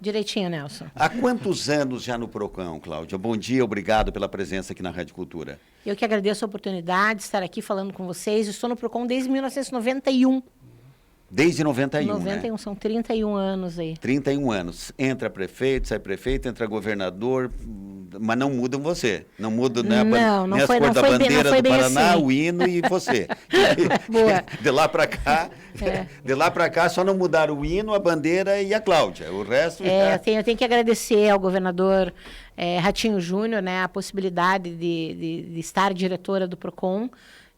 Direitinho, Nelson. Há quantos anos já no PROCON, Cláudia? Bom dia, obrigado pela presença aqui na Rádio Cultura. Eu que agradeço a oportunidade de estar aqui falando com vocês. Eu estou no PROCON desde 1991. Desde 91, 91, né? São 31 anos aí. 31 anos. Entra prefeito, sai prefeito, entra governador, mas não mudam você. Não mudam né, não as foi, cores da foi bandeira bem, do Paraná, assim. O hino e você. Boa. De lá para cá, de lá para cá só não mudaram o hino, a bandeira e a Cláudia. O resto já... eu tenho que agradecer ao governador Ratinho Júnior, né, a possibilidade de estar diretora do PROCON.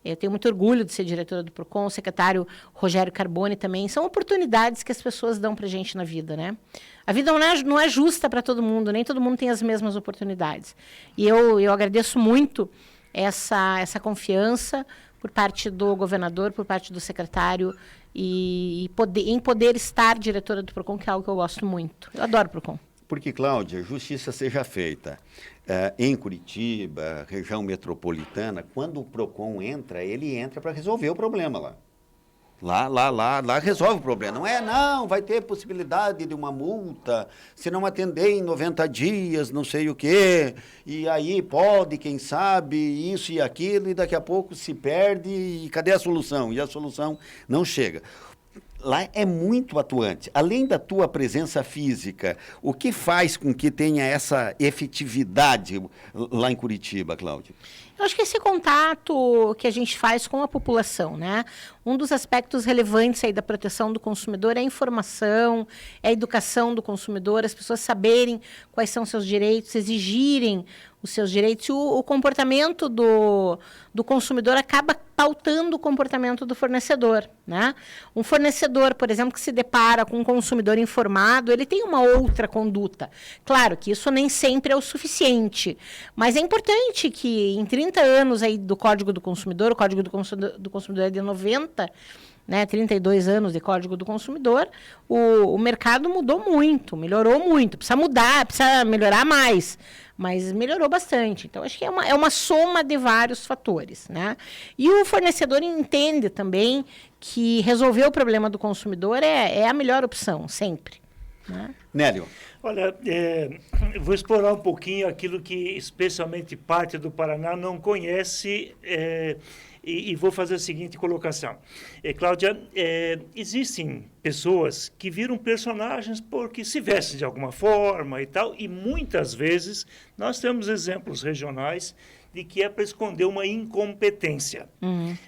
Eu tenho muito orgulho de ser diretora do PROCON, o secretário Rogério Carboni também. São oportunidades que as pessoas dão para a gente na vida, né? A vida não é justa para todo mundo, nem todo mundo tem as mesmas oportunidades. E eu agradeço muito essa confiança por parte do governador, por parte do secretário, em poder estar diretora do PROCON, que é algo que eu gosto muito. Eu adoro o PROCON. Porque, Cláudia, justiça seja feita. Em Curitiba, região metropolitana, quando o PROCON entra, ele entra para resolver o problema lá. Lá resolve o problema. Não vai ter possibilidade de uma multa, se não atender em 90 dias, não sei o quê, e aí pode, quem sabe, isso e aquilo, e daqui a pouco se perde, e cadê a solução? E a solução não chega. Lá é muito atuante. Além da tua presença física, o que faz com que tenha essa efetividade lá em Curitiba, Cláudia? Eu acho que esse contato que a gente faz com a população, né? Um dos aspectos relevantes aí da proteção do consumidor é a informação, é a educação do consumidor, as pessoas saberem quais são seus direitos, exigirem os seus direitos. O comportamento do consumidor acaba pautando o comportamento do fornecedor, né? Um fornecedor, por exemplo, que se depara com um consumidor informado, ele tem uma outra conduta. Claro que isso nem sempre é o suficiente, mas é importante que em 30 anos aí do Código do Consumidor, o Código do Consumidor é de 90, né, 32 anos de Código do Consumidor, o mercado mudou muito, melhorou muito. Precisa mudar, precisa melhorar mais, mas melhorou bastante. Então, acho que é uma soma de vários fatores, né? E o fornecedor entende também que resolver o problema do consumidor é a melhor opção, sempre, né? Nélio. Olha, vou explorar um pouquinho aquilo que especialmente parte do Paraná não conhece e vou fazer a seguinte colocação. Cláudia, existem pessoas que viram personagens porque se vestem de alguma forma e tal, e muitas vezes nós temos exemplos regionais de que é para esconder uma incompetência.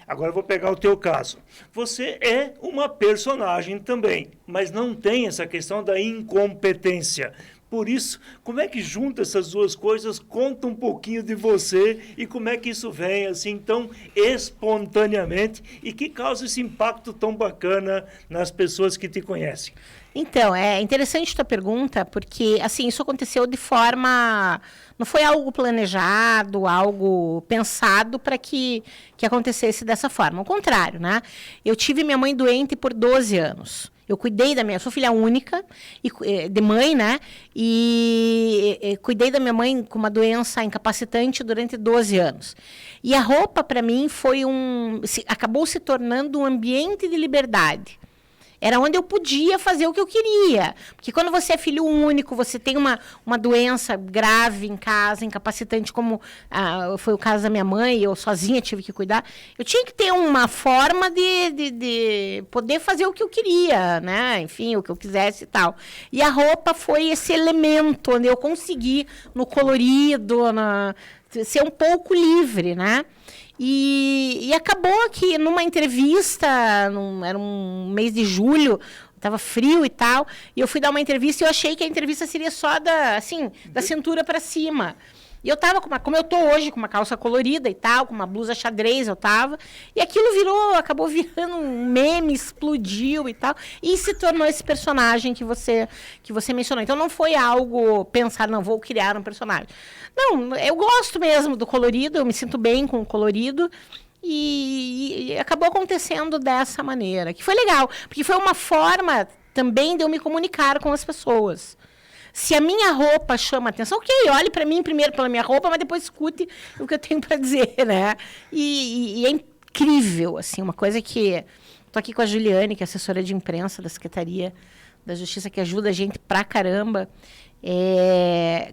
Agora eu vou pegar o teu caso. Você é uma personagem também, mas não tem essa questão da incompetência. Por isso, como é que junta essas duas coisas? Conta um pouquinho de você e como é que isso vem assim tão espontaneamente e que causa esse impacto tão bacana nas pessoas que te conhecem. Então, é interessante a tua pergunta, porque assim, isso aconteceu de forma... Não foi algo planejado, algo pensado para que acontecesse dessa forma. Ao contrário, né? Eu tive minha mãe doente por 12 anos. Eu cuidei da minha... Sou filha única, de mãe, né? E cuidei da minha mãe com uma doença incapacitante durante 12 anos. E a roupa, para mim, acabou se tornando um ambiente de liberdade. Era onde eu podia fazer o que eu queria. Porque quando você é filho único, você tem uma doença grave em casa, incapacitante, como foi o caso da minha mãe, eu sozinha tive que cuidar. Eu tinha que ter uma forma de poder fazer o que eu queria, né? Enfim, o que eu quisesse e tal. E a roupa foi esse elemento onde eu consegui, no colorido, ser um pouco livre, né? E acabou que numa entrevista, era um mês de julho, estava frio e tal, e eu fui dar uma entrevista e eu achei que a entrevista seria só da cintura para cima. E eu estava, como eu estou hoje, com uma calça colorida e tal, com uma blusa xadrez, eu estava, e aquilo acabou virando um meme, explodiu e tal, e se tornou esse personagem que você mencionou. Então, não foi algo pensado, não, vou criar um personagem. Não, eu gosto mesmo do colorido, eu me sinto bem com o colorido, e acabou acontecendo dessa maneira, que foi legal, porque foi uma forma também de eu me comunicar com as pessoas. Se a minha roupa chama atenção, ok, olhe para mim primeiro pela minha roupa, mas depois escute o que eu tenho para dizer, né? E é incrível, assim, uma coisa que... Estou aqui com a Juliane, que é assessora de imprensa da Secretaria da Justiça que ajuda a gente pra caramba.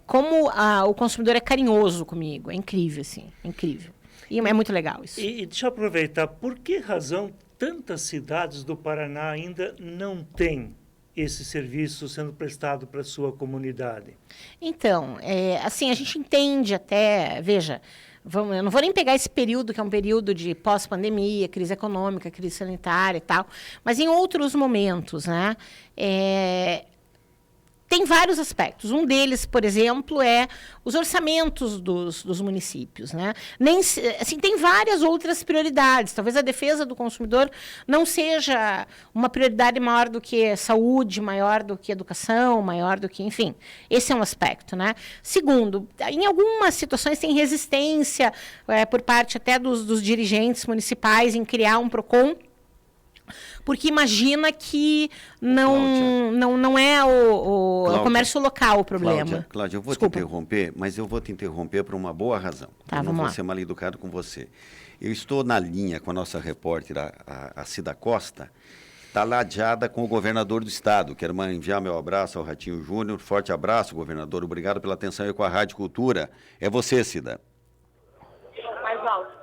Como o consumidor é carinhoso comigo. É incrível, assim. É incrível. E é muito legal isso. E deixa eu aproveitar. Por que razão tantas cidades do Paraná ainda não têm esse serviço sendo prestado para a sua comunidade? Então, assim, a gente entende até... Veja, eu não vou nem pegar esse período, que é um período de pós-pandemia, crise econômica, crise sanitária e tal, mas em outros momentos, né? Tem vários aspectos. Um deles, por exemplo, é os orçamentos dos municípios, né? Assim, tem várias outras prioridades. Talvez a defesa do consumidor não seja uma prioridade maior do que saúde, maior do que educação, maior do que... Enfim, esse é um aspecto, né? Segundo, em algumas situações tem resistência por parte até dos dirigentes municipais em criar um PROCON, porque imagina que não é o comércio local o problema. Cláudia, eu vou te interromper, mas eu vou te interromper por uma boa razão. Tá, eu não vou ser mal educado com você. Eu estou na linha com a nossa repórter, a Cida Costa, está ladeada com o governador do estado. Quero enviar meu abraço ao Ratinho Júnior. Forte abraço, governador. Obrigado pela atenção aí com a Rádio Cultura. É você, Cida. Mais alto.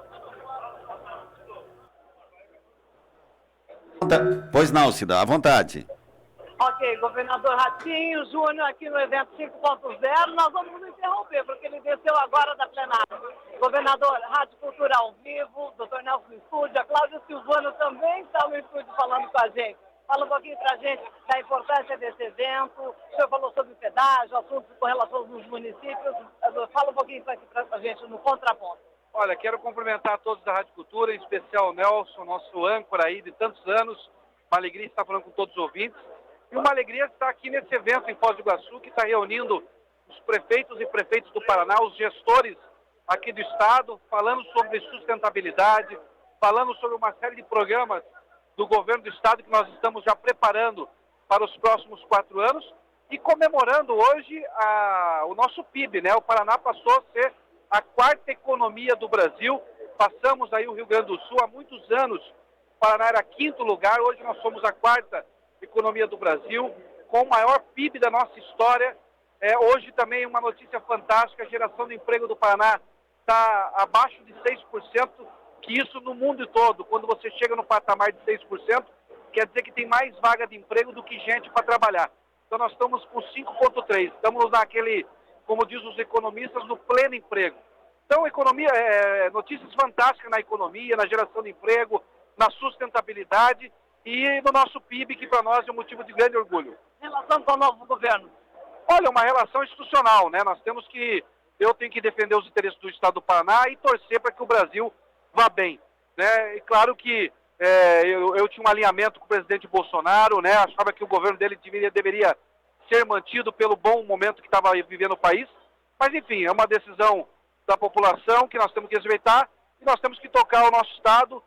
Pois não, Cida, à vontade. Ok, governador Ratinho Júnior, aqui no evento 5.0, nós vamos nos interromper, porque ele desceu agora da plenária. Governador, Rádio Cultura ao vivo, doutor Nelson no estúdio, a Cláudia Silvano também está no estúdio falando com a gente. Fala um pouquinho para a gente da importância desse evento. O senhor falou sobre o pedágio, assuntos com relação aos municípios. Fala um pouquinho para a gente no contraponto. Olha, quero cumprimentar todos da Rádio Cultura, em especial o Nelson, nosso âncora aí de tantos anos. Uma alegria estar falando com todos os ouvintes. E uma alegria estar aqui nesse evento em Foz do Iguaçu, que está reunindo os prefeitos e prefeitos do Paraná, os gestores aqui do estado, falando sobre sustentabilidade, falando sobre uma série de programas do governo do estado que nós estamos já preparando para os próximos 4 anos e comemorando hoje o nosso PIB, né? O Paraná passou a ser a 4ª economia do Brasil. Passamos aí o Rio Grande do Sul há muitos anos. O Paraná era 5º lugar, hoje nós somos a 4ª economia do Brasil, com o maior PIB da nossa história. Hoje também uma notícia fantástica, a geração de emprego do Paraná está abaixo de 6%, que isso no mundo todo, quando você chega no patamar de 6%, quer dizer que tem mais vaga de emprego do que gente para trabalhar. Então nós estamos com 5,3%, estamos naquele, como diz os economistas, no pleno emprego. Então, economia, notícias fantásticas na economia, na geração de emprego, na sustentabilidade e no nosso PIB, que para nós é um motivo de grande orgulho. Relação com o novo governo? Olha, uma relação institucional, né? Eu tenho que defender os interesses do Estado do Paraná e torcer para que o Brasil vá bem, né? E claro que eu tinha um alinhamento com o presidente Bolsonaro, né? Achava que o governo dele deveria ser mantido pelo bom momento que estava vivendo o país, mas enfim, é uma decisão da população que nós temos que respeitar e nós temos que tocar o nosso Estado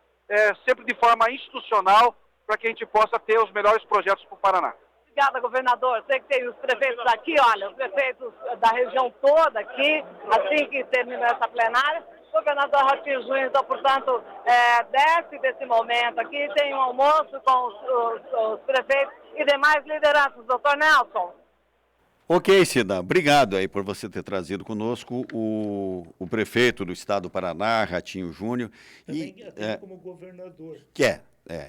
sempre de forma institucional para que a gente possa ter os melhores projetos para o Paraná. Obrigada, governador. Sei que tem os prefeitos aqui, olha, os prefeitos da região toda aqui, assim que terminou essa plenária. O governador Ratinho Júnior, então, portanto, desce desse momento aqui, tem um almoço com os prefeitos e demais lideranças. Doutor Nelson. Ok, Cida, obrigado aí por você ter trazido conosco o prefeito do estado do Paraná, Ratinho Júnior. Também como governador.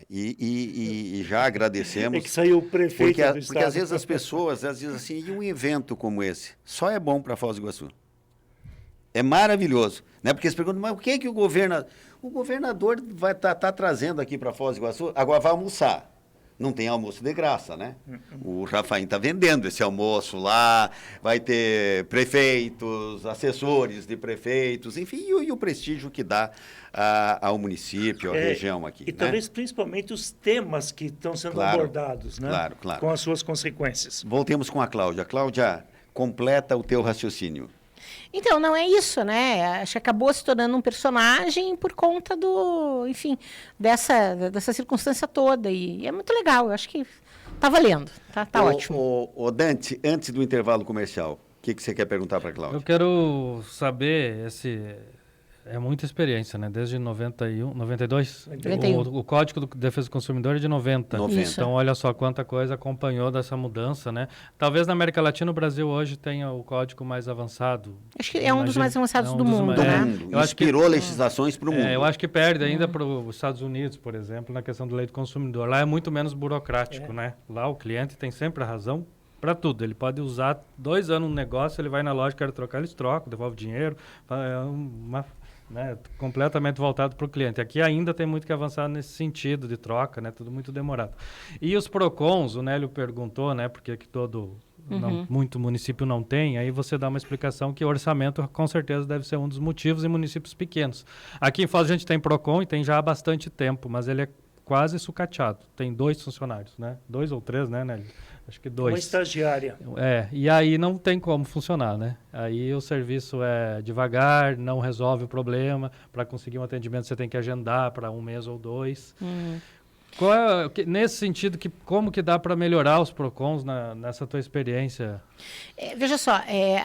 E já agradecemos. É que saiu o prefeito do estado. Porque às vezes as pessoas dizem assim, e um evento como esse? Só é bom para Foz do Iguaçu. É maravilhoso, né? Porque eles perguntam, mas o que o governador vai tá trazendo aqui para Foz do Iguaçu? Agora vai almoçar. Não tem almoço de graça, né? O Rafaim está vendendo esse almoço lá, vai ter prefeitos, assessores de prefeitos, enfim, e o prestígio que dá ao município, à região aqui. E talvez principalmente os temas que estão sendo abordados, né? Claro. Com as suas consequências. Voltemos com a Cláudia. Cláudia, completa o teu raciocínio. Então, não é isso, né? Acho que acabou se tornando um personagem por conta dessa circunstância toda. E é muito legal, eu acho que tá valendo, tá ótimo. O Dante, antes do intervalo comercial, o que você quer perguntar para a Cláudia? Eu quero saber É muita experiência, né? Desde 91, 92? 91. O Código de Defesa do Consumidor é de 90. 90. Isso. Então, olha só quanta coisa acompanhou dessa mudança, né? Talvez na América Latina, o Brasil hoje tenha o código mais avançado. Acho que é um dos mais avançados do dos mundo, mais- Do né? mundo. Eu acho que- Inspirou legislações para o mundo. Eu acho que perde ainda para os Estados Unidos, por exemplo, na questão do lei do consumidor. Lá é muito menos burocrático, né? Lá o cliente tem sempre a razão para tudo. Ele pode usar 2 anos no negócio, ele vai na loja, quer trocar, eles trocam, devolve dinheiro. É uma... né, completamente voltado para o cliente. Aqui ainda tem muito que avançar nesse sentido de troca, né, tudo muito demorado. E os PROCONs, o Nélio perguntou, né, porque que muito município não tem, aí você dá uma explicação que o orçamento com certeza deve ser um dos motivos em municípios pequenos. Aqui em Foz a gente tem PROCON e tem já há bastante tempo, mas ele é quase sucateado. Tem 2 funcionários, né? 2 ou 3, né, Nélio? Acho que 2. Uma estagiária. E aí não tem como funcionar, né? Aí o serviço é devagar, não resolve o problema. Para conseguir um atendimento você tem que agendar para 1 mês ou 2. Nesse sentido, como que dá para melhorar os PROCONs nessa tua experiência? Veja só,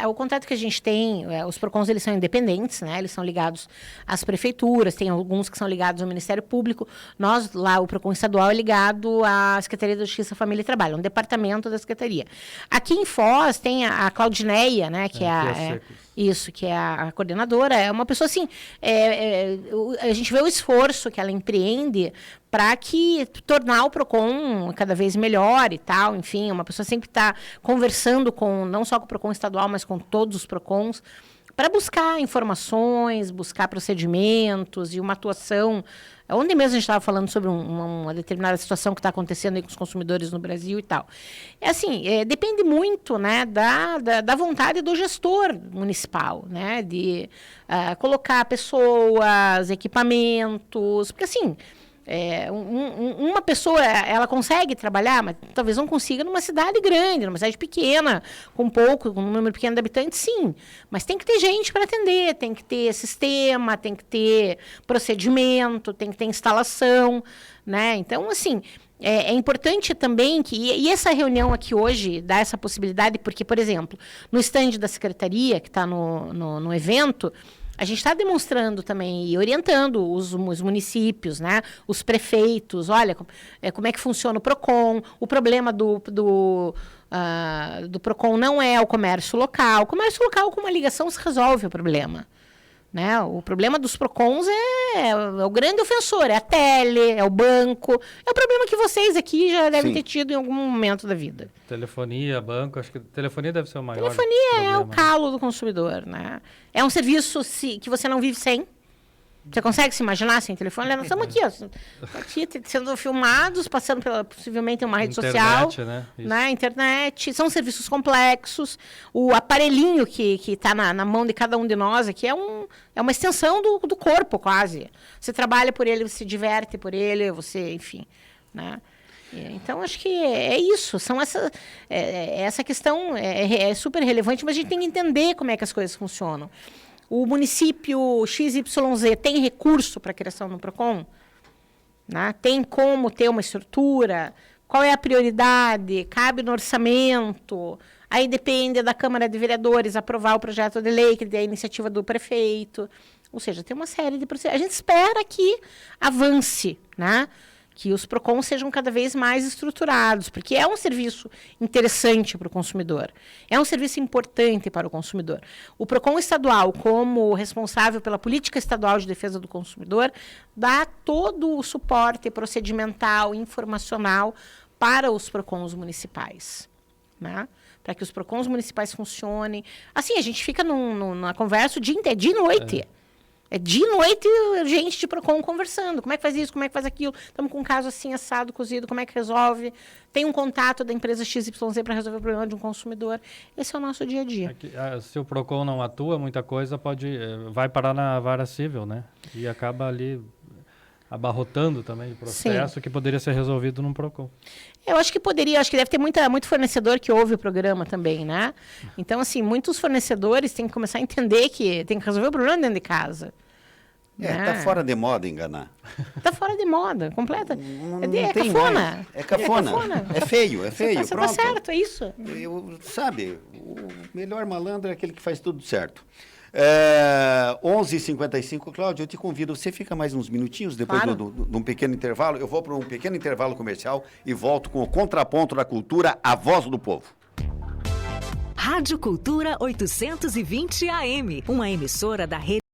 o contato que a gente tem, os PROCONs eles são independentes, né? Eles são ligados às prefeituras, tem alguns que são ligados ao Ministério Público. Nós, lá, o PROCON estadual é ligado à Secretaria da Justiça, Família e Trabalho, um departamento da Secretaria. Aqui em Foz tem a Claudineia, né? Que que é a coordenadora, é uma pessoa assim, a gente vê o esforço que ela empreende para tornar o PROCON cada vez melhor e tal, enfim, uma pessoa sempre está conversando não só com o PROCON estadual, mas com todos os PROCONs, para buscar informações, buscar procedimentos e uma atuação. Ontem mesmo a gente estava falando sobre uma determinada situação que está acontecendo aí com os consumidores no Brasil e tal. Depende muito, né, da vontade do gestor municipal, né, de colocar pessoas, equipamentos, porque assim... uma pessoa, ela consegue trabalhar, mas talvez não consiga numa cidade grande, numa cidade pequena, com um número pequeno de habitantes, sim. Mas tem que ter gente para atender, tem que ter sistema, tem que ter procedimento, tem que ter instalação, né? Então, assim, é importante também e essa reunião aqui hoje dá essa possibilidade, porque, por exemplo, no estande da secretaria, que está no evento, a gente está demonstrando também e orientando os municípios, né? Os prefeitos, olha, como é que funciona o PROCON. O problema do PROCON não é o comércio local. O comércio local, com uma ligação, se resolve o problema. Né? O problema dos PROCONs é o grande ofensor, é a tele, é o banco. É o problema que vocês aqui já devem ter tido em algum momento da vida. Telefonia, banco, acho que telefonia deve ser o maior Telefonia problema. É o calo do consumidor, né? É um serviço que você não vive sem. Você consegue se imaginar sem telefone? Nós estamos aqui, aqui sendo filmados, passando possivelmente uma rede social. Né? Internet. São serviços complexos. O aparelhinho que está na mão de cada um de nós aqui é uma extensão do corpo, quase. Você trabalha por ele, você se diverte por ele, enfim, né? Então, acho que é isso. Essa questão é super relevante, mas a gente tem que entender como é que as coisas funcionam. O município XYZ tem recurso para a criação do PROCON? Né? Tem como ter uma estrutura? Qual é a prioridade? Cabe no orçamento? Aí depende da Câmara de Vereadores aprovar o projeto de lei, que é a iniciativa do prefeito. Ou seja, tem uma série de processos. A gente espera que avance, né? Que os PROCONs sejam cada vez mais estruturados, porque é um serviço interessante para o consumidor, é um serviço importante para o consumidor. O PROCON estadual, como responsável pela política estadual de defesa do consumidor, dá todo o suporte procedimental, informacional para os PROCONs municipais, né? Para que os PROCONs municipais funcionem. Assim, a gente fica numa conversa de noite. É de noite, gente de PROCON conversando. Como é que faz isso? Como é que faz aquilo? Estamos com um caso assim, assado, cozido. Como é que resolve? Tem um contato da empresa XYZ para resolver o problema de um consumidor. Esse é o nosso dia a dia. Se o PROCON não atua, muita coisa vai parar na vara civil, né? E acaba ali abarrotando também o processo. Sim. Que poderia ser resolvido num PROCON. Eu acho que poderia, acho que deve ter muito fornecedor que ouve o programa também, né? Então, assim, muitos fornecedores têm que começar a entender que tem que resolver o problema dentro de casa. Tá fora de moda enganar. Tá fora de moda, completa. É cafona. É cafona. É feio. Tá certo, é isso. Sabe, o melhor malandro é aquele que faz tudo certo. 11h55, Cláudio, eu te convido, você fica mais uns minutinhos depois Claro. de um pequeno intervalo. Eu vou para um pequeno intervalo comercial e volto com o Contraponto da Cultura, a voz do povo. Rádio Cultura 820 AM, uma emissora da rede